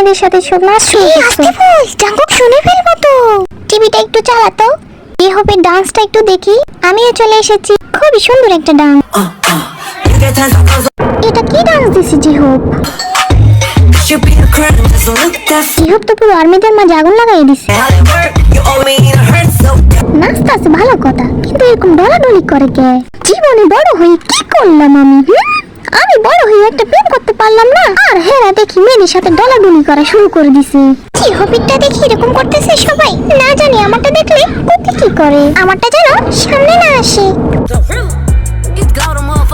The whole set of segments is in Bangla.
আমাদের সাথে সব নাচ শুরু করছে। জাঙ্কুক শুনে ফেলবো তো। টিভিটা একটু চালাতো। কি হবে ডান্সটা একটু দেখি। আমিও চলে এসেছি। খুবই সুন্দর একটা ডান্স। এটা কি ডান্স দিছি জিহোপ? জিহোপ তো পুরো আর্মিদের মাঝে আগুন লাগাই দিছে। নাচতাছে ভালো কথা, কিন্তু এরকম ডলাডলি করে কে? জীবনে বড় হয়ে কি করলাম আমি? আমি বড় হয়ে একটা প্রেম করতে পারলাম না, আর হেরা দেখি মেয়েদের সাথে ডলাডলি করা শুরু করে দিছে। কি হবিটটা দেখি এরকম করতেছে সবাই। না জানি আমারটা দেখলে কুকি কি করে, আমারটা যেন সামনে না আসে।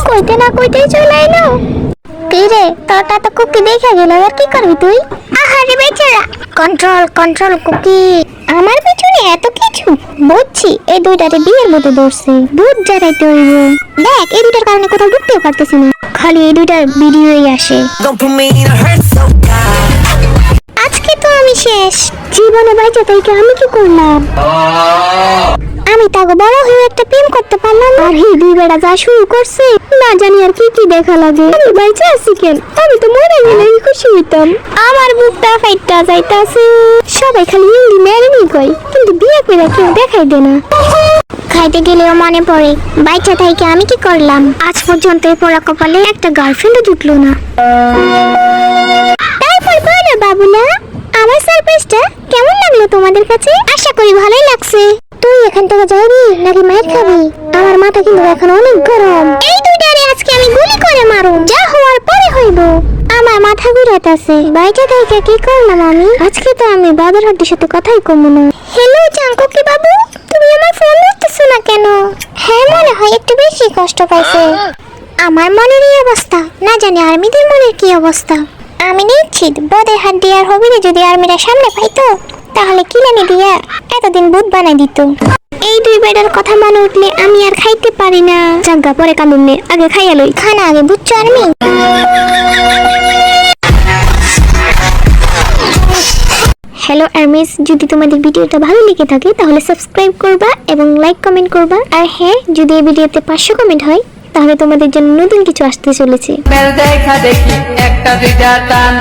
কইতে না কইতেই চলে এলো। কি রে, তোরটা তো কুকি দেখে গেল, আর কি করবি তুই? আহারে বেচারা। Control control cookie. আমার পিছনে এত কিছু বুঝছি। এই দুইটারে বিয়ের মতো ধরছে, দুধ জ্বালাইতে হইব। দেখ এই দুইটার কারণে কোথাও ঢুকতেও পারতেছি না, খালি এই দুইটার ভিডিওই আসে। আজকে তো আমি শেষ। জীবনে বাইচা তাইকে আমি কি করলাম? আমি তাকে বড় হয়ে একটা প্রেম করতে পারলাম, আর এই দুই বেড়া যা শুরু করছে না জানি আর কি কি দেখা লাগে। আমি বাইচা আছি কেন? আমি তো মরে গেলে খুশি হইতাম। আমার বুকটা ফাইটটা যাইতাছে। সবাই খালি হিন্দি ম্যারিনি কয়, কিন্তু বিয়ে করে কেউ দেখাই দে না। খাইতে গেলেও মনে পড়ে বাইচা থাইকে আমি কি করলাম। আজ পর্যন্ত এই পোড়া কপালে একটা গার্লফ্রেন্ডও জুটলো না। তারপর বলো বাবুলা, আমার সারপ্রাইজটা কেমন লাগলো তোমাদের কাছে? আশা করি ভালোই লাগছে। তুই এখান থেকে যাবি নাকি মাইর খাবি? আমার মাথা কিন্তু এখন অনেক গরম। এই দুইটারে আজকে আমি গুলি করে মারব, যা হওয়ার পরে হইব। আমার মাথা ঘুরাইতাছে। বাইচা থেকে কি করলাম আমি? আজকে তো আমি বাবার হাড্ডির সাথে কথাই কমু না। হ্যালো জাঙ্কুকি বাবু, তুমি আমার ফোন ধরতেছো না কেন? হ্যাঁ মনে হয় একটু বেশি কষ্ট পাইছে। আমার মনের এই অবস্থা, না জানি আর্মিদের মনের কি অবস্থা। আমি নিশ্চিত বদের হাড্ডি আর হবিরে যদি আর্মিরা সামনে পাইতো, তাহলে কিলানি দিয়া এতদিন ভূত বানাই দিত। এই দুই বেটার কথা মনে উঠলে আমি আর খাইতে পারি না। জাগা পরে কামুনে, আগে খাইয়া লই। খানা আগে, বুঝছো আর্মি? হ্যালো আর্মিস, যদি তোমাদের ভিডিওটা ভালো লেগে থাকে তাহলে সাবস্ক্রাইব করবা এবং লাইক কমেন্ট করবা। আর হ্যাঁ, যদি এই ভিডিওতে 500 কমেন্ট হয় তাহলে তোমাদের জন্য নতুন কিছু আসতে চলেছে। দেখা দেখি একটা দুইটা টান